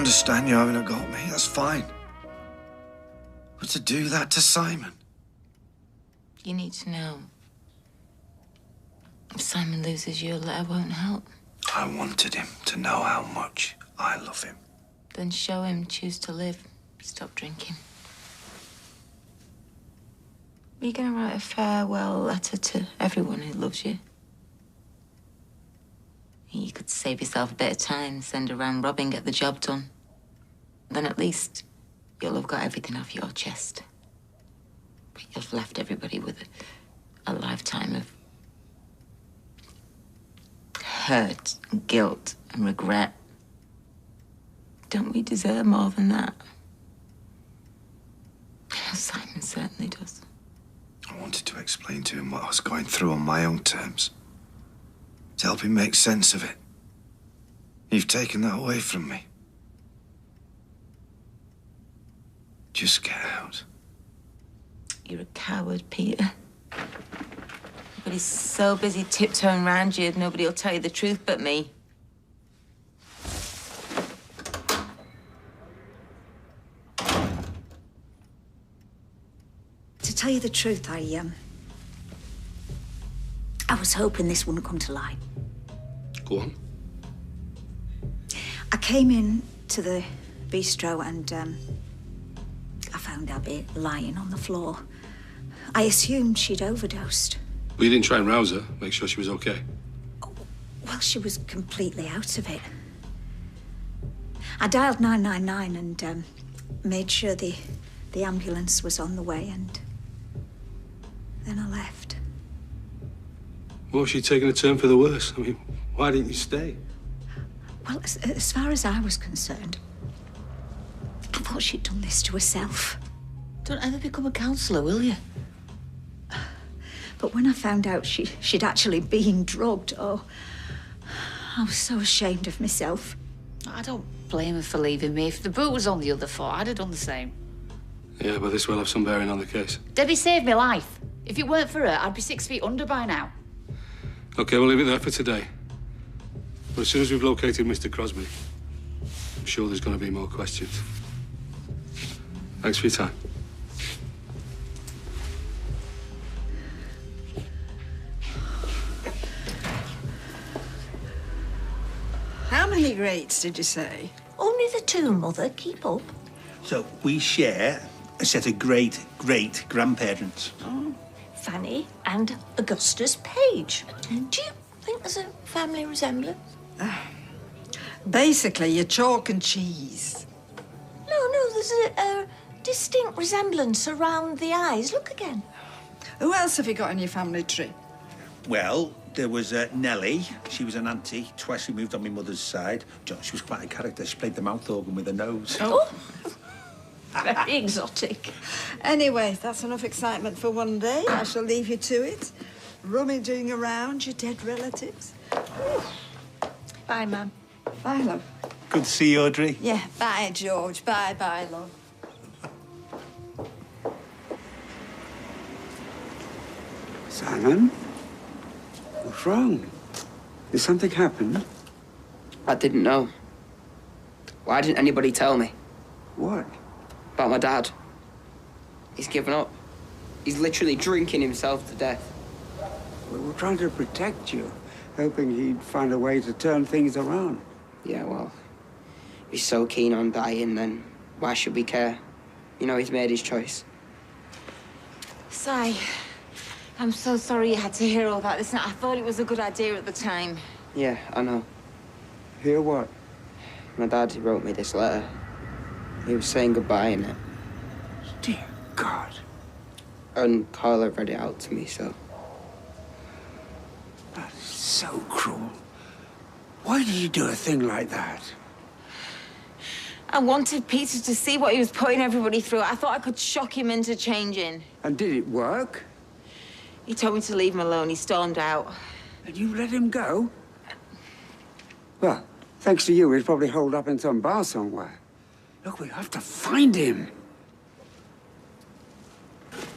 understand you having a go at me, that's fine. But to do that to Simon... You need to know. If Simon loses you, a letter won't help. I wanted him to know how much I love him. Then show him, choose to live, stop drinking. Are you going to write a farewell letter to everyone who loves you? You could save yourself a bit of time, send a round robin, get the job done. Then at least you'll have got everything off your chest. But you've left everybody with a lifetime of hurt and guilt and regret. Don't we deserve more than that? Simon certainly does. I wanted to explain to him what I was going through on my own terms. To help him make sense of it. You've taken that away from me. Just get out. You're a coward, Peter. Everybody's so busy tiptoeing around you, nobody will tell you the truth but me. To tell you the truth, I was hoping this wouldn't come to light. Go on. I came in to the bistro and I found Abby lying on the floor. I assumed she'd overdosed. Well, you didn't try and rouse her, make sure she was okay? Oh, well, she was completely out of it. I dialed 999 and made sure the ambulance was on the way, and then I left. What, was she taking a turn for the worse? I mean, why didn't you stay? Well, as far as I was concerned, I thought she'd done this to herself. Don't ever become a counsellor, will you? But when I found out she'd actually been drugged, oh, I was so ashamed of myself. I don't blame her for leaving me. If the boot was on the other foot, I'd have done the same. Yeah, but this will have some bearing on the case. Debbie saved my life. If it weren't for her, I'd be 6 feet under by now. OK, we'll leave it there for today. But as soon as we've located Mr. Crosby, I'm sure there's going to be more questions. Thanks for your time. How many greats did you say? Only the two, Mother. Keep up. So we share a set of great-great-grandparents. Oh. Fanny and Augustus Page. Do you think there's a family resemblance? Basically, you're chalk and cheese. No, there's a distinct resemblance around the eyes. Look again. Who else have you got in your family tree? Well, there was Nellie. She was an auntie, twice removed on my mother's side. She was quite a character. She played the mouth organ with her nose. Oh. Very exotic. Anyway, that's enough excitement for one day. I shall leave you to it. Rummaging around your dead relatives. Bye, Mum. Bye, love. Good to see you, Audrey. Yeah, bye, George. Bye, love. Simon? What's wrong? Did something happen? I didn't know. Why didn't anybody tell me? What? About my dad. He's given up. He's literally drinking himself to death. We were trying to protect you, hoping he'd find a way to turn things around. Yeah, well, if he's so keen on dying, then why should we care? You know, he's made his choice. Si, I'm so sorry you had to hear all that. Listen, I thought it was a good idea at the time. Yeah, I know. Hear what? My dad, he wrote me this letter. He was saying goodbye in it. Dear God. And Carla read it out to me, so... That is so cruel. Why did you do a thing like that? I wanted Peter to see what he was putting everybody through. I thought I could shock him into changing. And did it work? He told me to leave him alone. He stormed out. And you let him go? Well, thanks to you, he's probably holed up in some bar somewhere. Look, we have to find him.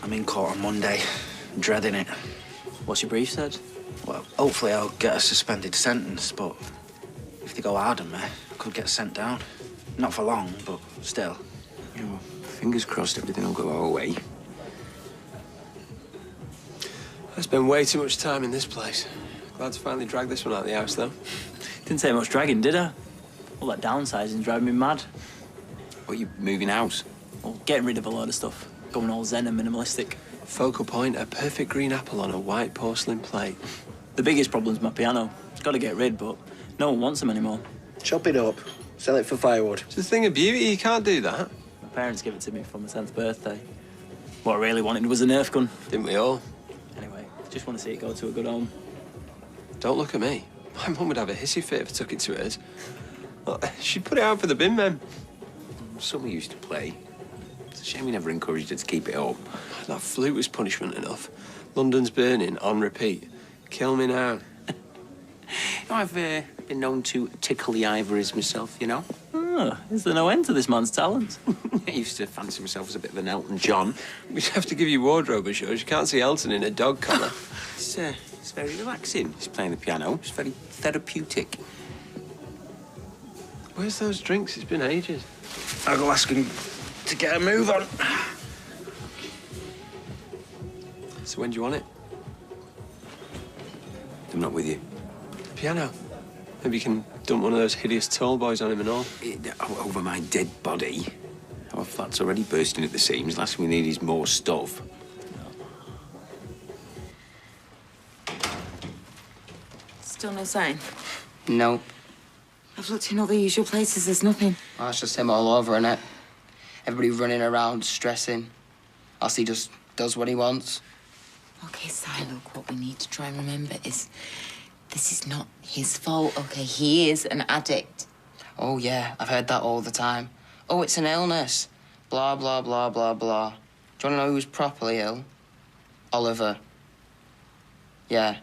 I'm in court on Monday, dreading it. What's your brief said? Well, hopefully I'll get a suspended sentence, but if they go hard on me, I could get sent down. Not for long, but still. Yeah, well, fingers crossed everything will go our way. I spent way too much time in this place. Glad to finally drag this one out of the house, though. Didn't take much dragging, did I? All that downsizing driving me mad. What, you moving house? Well, getting rid of a load of stuff. Going all zen and minimalistic. Focal point, a perfect green apple on a white porcelain plate. The biggest problem's my piano. It's got to get rid, but no one wants them anymore. Chop it up. Sell it for firewood. It's a thing of beauty. You can't do that. My parents gave it to me for my 10th birthday. What I really wanted was a Nerf gun. Didn't we all? Anyway, just want to see it go to a good home. Don't look at me. My mum would have a hissy fit if I took it to hers. Well, she'd put it out for the bin men. Summer used to play. It's a shame we never encouraged her to keep it up. That flute was punishment enough. London's Burning on repeat. Kill me now. I've been known to tickle the ivories myself, you know. Oh, is there no end to this man's talent? I used to fancy myself as a bit of an Elton John. We'd have to give you wardrobe assurance. You can't see Elton in a dog collar. It's very relaxing. He's playing the piano. It's very therapeutic. Where's those drinks? It's been ages. I'll go ask him to get a move on. So when do you want it? I'm not with you. Piano. Maybe you can dump one of those hideous tall boys on him and all. Over my dead body. Our flat's already bursting at the seams. Last thing we need is more stuff. Still no sign? No. I've looked in all the usual places, there's nothing. Oh, it's just him all over, innit? Everybody running around, stressing. Else he just does what he wants. Okay, Si, look, what we need to try and remember is this is not his fault, okay? He is an addict. Oh, yeah, I've heard that all the time. Oh, it's an illness. Blah, blah, blah, blah, blah. Do you want to know who's properly ill? Oliver. Yeah.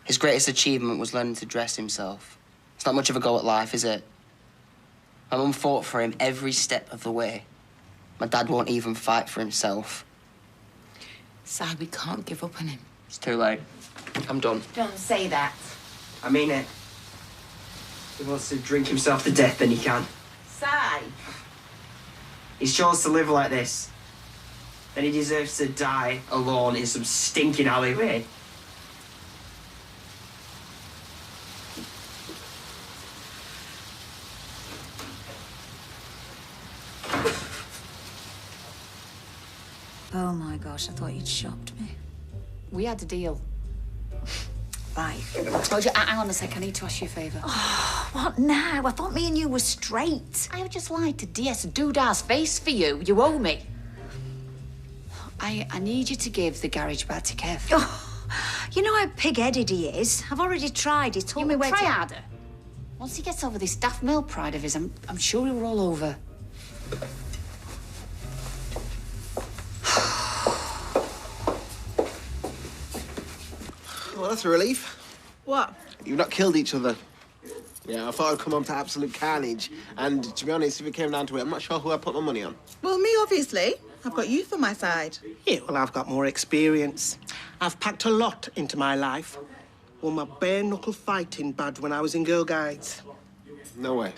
His greatest achievement was learning to dress himself. It's not much of a go at life, is it? My mum fought for him every step of the way. My dad won't even fight for himself. Si, we can't give up on him. It's too late. I'm done. Don't say that. I mean it. If he wants to drink himself to death, then he can. Si! He's chose to live like this. Then he deserves to die alone in some stinking alleyway. Oh, my gosh, I thought you'd shocked me. We had a deal. Right. Oh, hang on a sec, I need to ask you a favour. Oh, what now? I thought me and you were straight. I would just like to DS Doodar's face for you. You owe me. I need you to give the garage bag to Kev. Oh, you know how pig-headed he is. I've already tried. He told me where Try to... harder. Once he gets over this daft mill pride of his, I'm sure he'll roll over. Well, that's a relief. What? You've not killed each other. Yeah, I thought I'd come home to absolute carnage. And to be honest, if it came down to it, I'm not sure who I'd put my money on. Well, me, obviously. I've got youth on my side. Yeah, well, I've got more experience. I've packed a lot into my life. Won my bare-knuckle fighting badge when I was in Girl Guides. No way.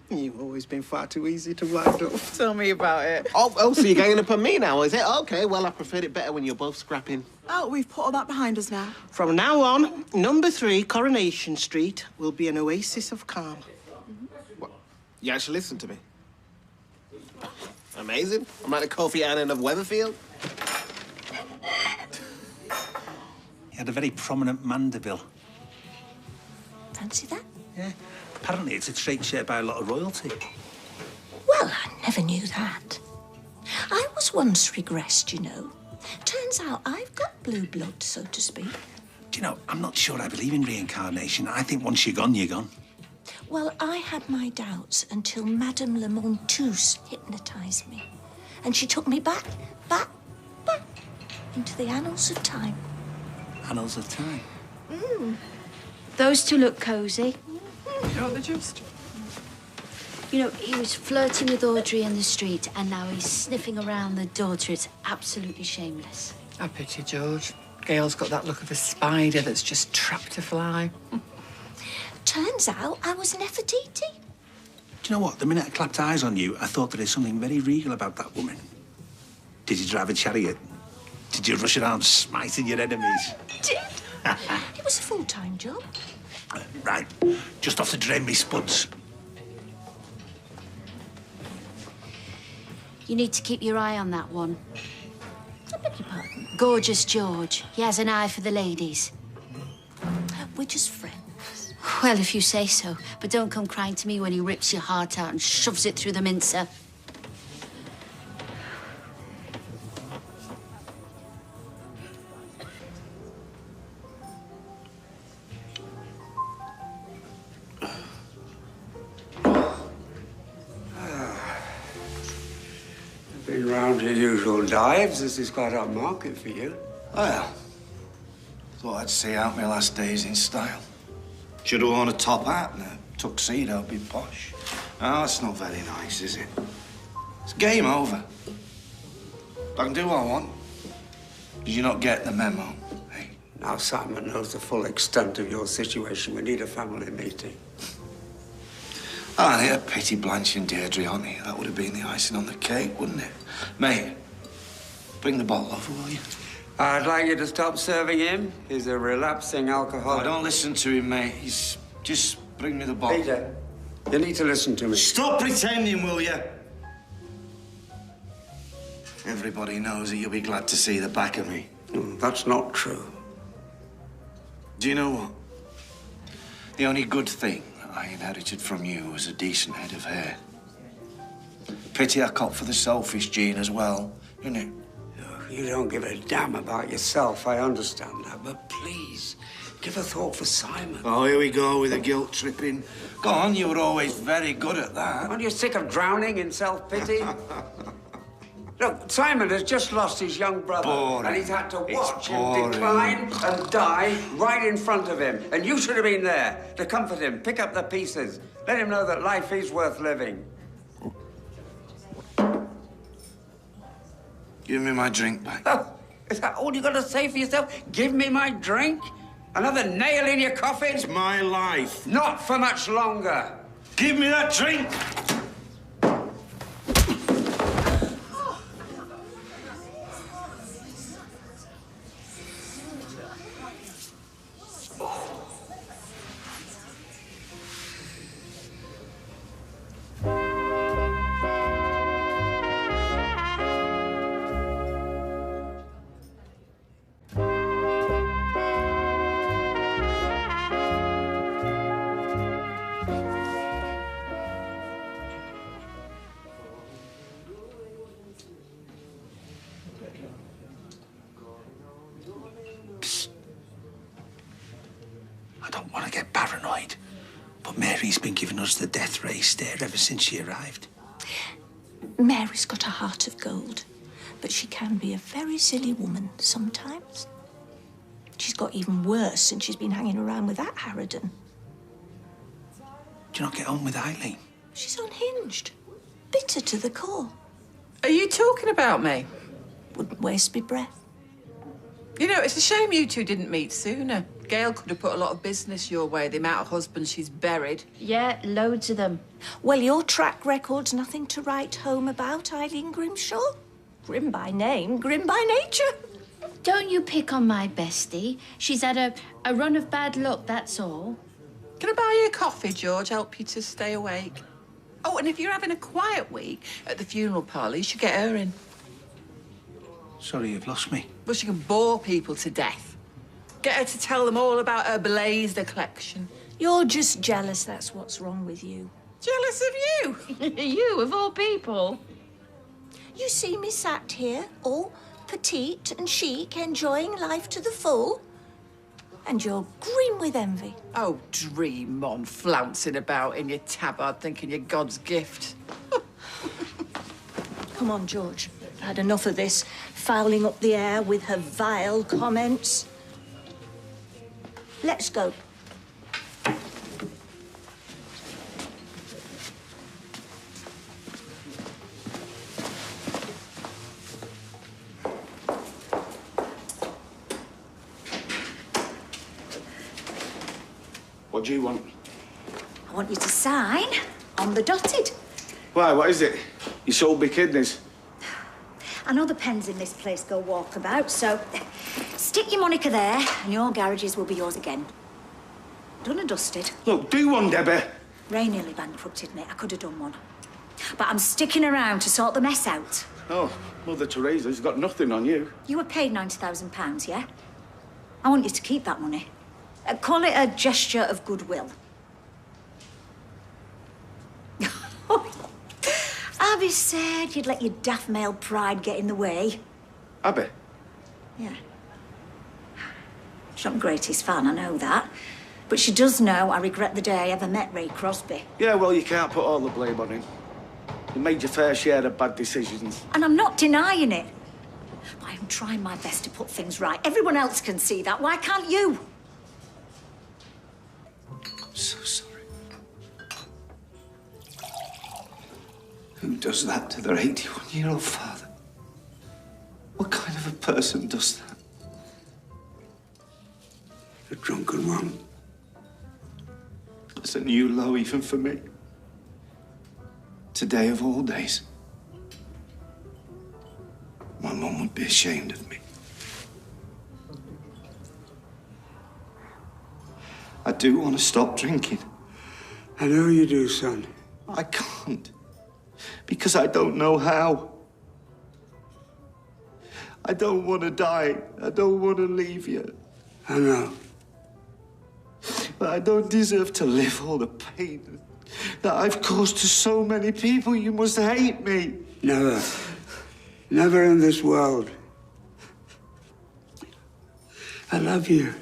You've always been far too easy to wind up. Tell me about it. Oh, so you're ganging up on me now, is it? Okay, well, I preferred it better when you're both scrapping. Oh, we've put all that behind us now. From now on, number 3, Coronation Street, will be an oasis of calm. What? You actually listen to me? Amazing. I'm like the Kofi Annan of Weatherfield. He had a very prominent mandible. Fancy that? Yeah. Apparently, it's a trait shared by a lot of royalty. Well, I never knew that. I was once regressed, you know. Turns out I've got blue blood, so to speak. Do you know, I'm not sure I believe in reincarnation. I think once you're gone, you're gone. Well, I had my doubts until Madame Le Monteuse hypnotised me. And she took me back into the annals of time. Annals of time. Those two look cosy. Oh, they're just... You know, he was flirting with Audrey in the street, and now he's sniffing around the daughter. It's absolutely shameless. I pity George. Gail's got that look of a spider that's just trapped a fly. Turns out I was Nefertiti. Do you know what? The minute I clapped eyes on you, I thought there is something very regal about that woman. Did you drive a chariot? Did you rush around smiting your enemies? Did? It was a full-time job. Right. Just off to drain me spuds. You need to keep your eye on that one. I beg your pardon? Gorgeous George. He has an eye for the ladies. We're just friends. Well, if you say so. But don't come crying to me when he rips your heart out and shoves it through the mincer. Been round your usual dives. This is quite a market for you. Well, thought I'd see out my last days in style. Should have worn a top hat and a tuxedo, be posh. Oh, that's not very nice, is it? It's game over. I can do what I want. Did you not get the memo? Hey? Now Simon knows the full extent of your situation. We need a family meeting. Oh, and a pity Blanche and Deirdre on here. That would have been the icing on the cake, wouldn't it? Mate, bring the bottle over, will you? I'd like you to stop serving him. He's a relapsing alcoholic. Oh, don't listen to him, mate. He's... Just bring me the bottle. Peter, you need to listen to me. Stop pretending, will you? Everybody knows that you'll be glad to see the back of me. That's not true. Do you know what? The only good thing I inherited from you was a decent head of hair. Pity I caught for the selfish gene as well, isn't it? You don't give a damn about yourself, I understand that, but please, give a thought for Simon. Oh, here we go with the guilt tripping. Go on, you were always very good at that. Aren't you sick of drowning in self-pity? Look, Simon has just lost his young brother. Boring. And he's had to watch him decline and die right in front of him. And you should have been there to comfort him, pick up the pieces, let him know that life is worth living. Give me my drink back. Oh, is that all you got to say for yourself? Give me my drink? Another nail in your coffin? It's my life. Not for much longer. Give me that drink! The death ray stare ever since she arrived. Mary's got a heart of gold, but she can be a very silly woman sometimes. She's got even worse since she's been hanging around with that Harridan. Do you not get on with Eileen? She's unhinged, bitter to the core. Are you talking about me? Wouldn't waste my breath. You know, it's a shame you two didn't meet sooner. Gail could have put a lot of business your way, the amount of husbands she's buried. Yeah, loads of them. Well, your track record's nothing to write home about, Eileen Grimshaw. Grim by name, grim by nature. Don't you pick on my bestie. She's had a run of bad luck, that's all. Can I buy you a coffee, George? Help you to stay awake? Oh, and if you're having a quiet week at the funeral parlour, you should get her in. Sorry, you've lost me. Well, she can bore people to death. Get her to tell them all about her Blazer collection. You're just jealous, that's what's wrong with you. Jealous of you? You, of all people. You see me sat here, all petite and chic, enjoying life to the full, and you're green with envy. Oh, dream on, flouncing about in your tabard, thinking you're God's gift. Come on, George. I've had enough of this, fouling up the air with her vile comments. Let's go. What do you want? I want you to sign On the dotted. Why, what is it? You sold me kidneys? I know the pens in this place go walkabout, so stick your moniker there and your garages will be yours again. Done and dusted. Look, do one, Debbie. Ray nearly bankrupted me. I could have done one. But I'm sticking around to sort the mess out. Oh, Mother Teresa's got nothing on you. You were paid £90,000, yeah? I want you to keep that money. Call it a gesture of goodwill. Abby said you'd let your daft male pride get in the way. Abby? Yeah. She's not the greatest fan, I know that. But she does know I regret the day I ever met Ray Crosby. Yeah, well, you can't put all the blame on him. You made your fair share of bad decisions. And I'm not denying it. But I'm trying my best to put things right. Everyone else can see that. Why can't you? I'm so sorry. Who does that to their 81-year-old father? What kind of a person does that? A drunken one. It's a new low even for me. Today of all days. My mum would be ashamed of me. I do want to stop drinking. I know you do, son. I can't. Because I don't know how. I don't want to die. I don't want to leave you. I know. But I don't deserve to live all the pain that I've caused to so many people. You must hate me. Never. Never in this world. I love you.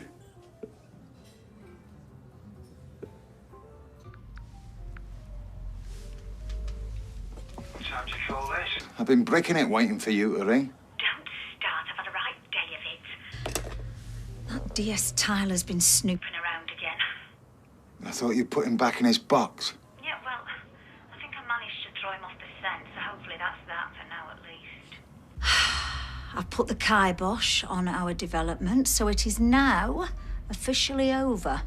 Time to call this? I've been bricking it waiting for you to ring. Don't start. I've had a right day of it. That DS Tyler's been snooping around again. I thought you'd put him back in his box. Yeah, well, I think I managed to throw him off the scent, so hopefully that's that for now at least. I've put the kibosh on our development, so it is now officially over.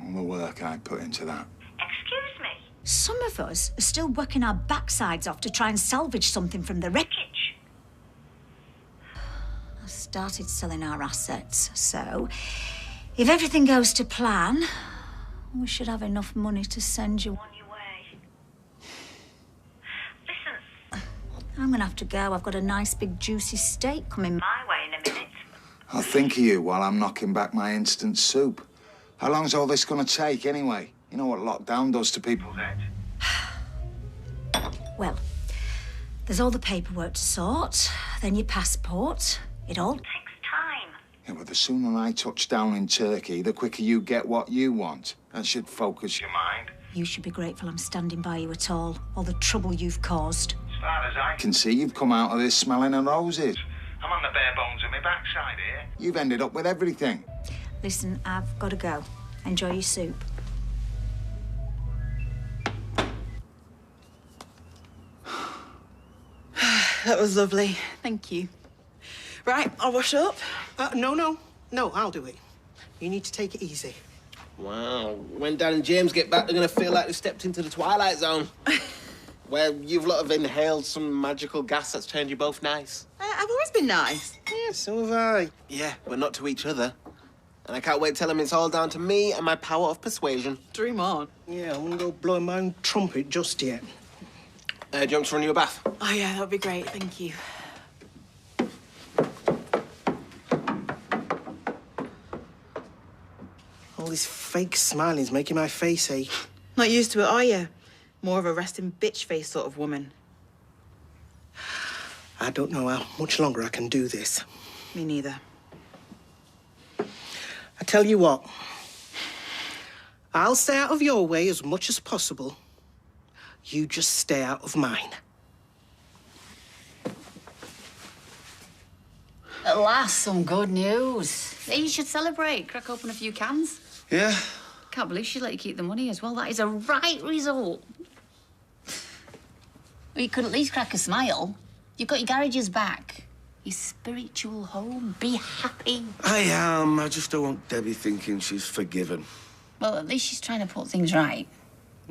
All the work I put into that. Excuse me? Some of us are still working our backsides off to try and salvage something from the wreckage. I've started selling our assets, so if everything goes to plan, we should have enough money to send you on your way. Listen, I'm gonna have to go. I've got a nice big juicy steak coming my way in a minute. I'll think of you while I'm knocking back my instant soup. How long's all this gonna take, anyway? You know what lockdown does to people's heads. Well, there's all the paperwork to sort, then your passport. It all takes time. Yeah, but the sooner I touch down in Turkey, the quicker you get what you want. That should focus your mind. You should be grateful I'm standing by you at all the trouble you've caused. As far as I can see, you've come out of this smelling of roses. I'm on the bare bones of my backside here. You've ended up with everything. Listen, I've got to go. Enjoy your soup. That was lovely. Thank you. Right, I'll wash up. No, I'll do it. You need to take it easy. Wow. When Dan and James get back, they're going to feel like they stepped into the Twilight Zone. Where you've lot of inhaled some magical gas that's turned you both nice. I've always been nice. Yeah, so have I. Yeah, but not to each other. And I can't wait to tell them it's all down to me and my power of persuasion. Dream on. Yeah, I won't go blowing my own trumpet just yet. Do you want to run you a bath? Oh, yeah, that would be great. Thank you. All this fake smiling's making my face ache. Not used to it, are you? More of a resting bitch face sort of woman. I don't know how much longer I can do this. Me neither. I tell you what. I'll stay out of your way as much as possible. You just stay out of mine. At last, some good news. Yeah, you should celebrate. Crack open a few cans. Yeah? Can't believe she let you keep the money as well. That is a right result. Well, you could at least crack a smile. You've got your garages back. Your spiritual home. Be happy. I am. I just don't want Debbie thinking she's forgiven. Well, at least she's trying to put things right.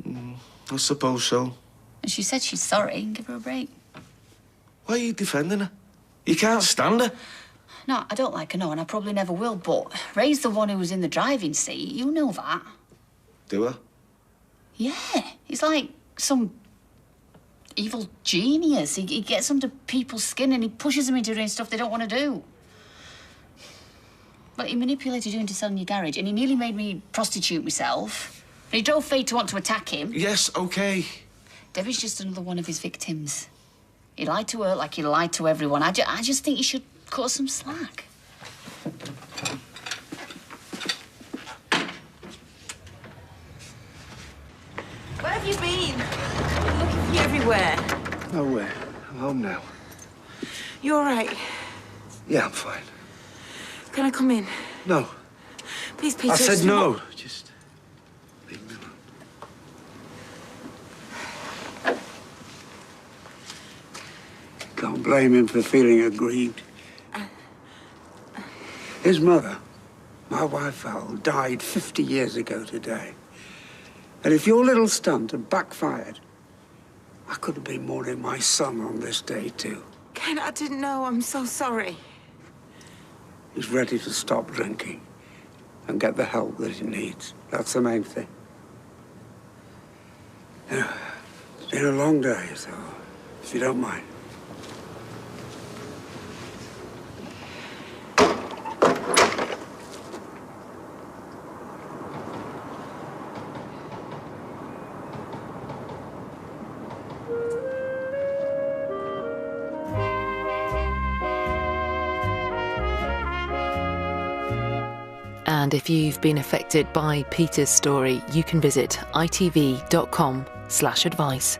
I suppose so. And she said she's sorry. Give her a break. Why are you defending her? You can't stand her. No, I don't like her, no, and I probably never will, but Ray's the one who was in the driving seat. You know that. Do I? Yeah. He's like some evil genius. He gets under people's skin and he pushes them into doing stuff they don't want to do. But he manipulated you into selling your garage and he nearly made me prostitute myself. And he drove Faye to want to attack him. Yes, OK. Debbie's just another one of his victims. He lied to her like he lied to everyone. I just think he should cut some slack. Where have you been? I'm looking for you everywhere. Nowhere. I'm home now. You all right? Yeah, I'm fine. Can I come in? No. Please, Peter. I said no. Just leave me alone. Can't blame him for feeling aggrieved. His mother, my wife Val, died 50 years ago today. And if your little stunt had backfired, I could have been mourning my son on this day too. Ken, I didn't know. I'm so sorry. He's ready to stop drinking and get the help that he needs. That's the main thing. You know, it's been a long day, so if you don't mind. And if you've been affected by Peter's story, you can visit itv.com/advice.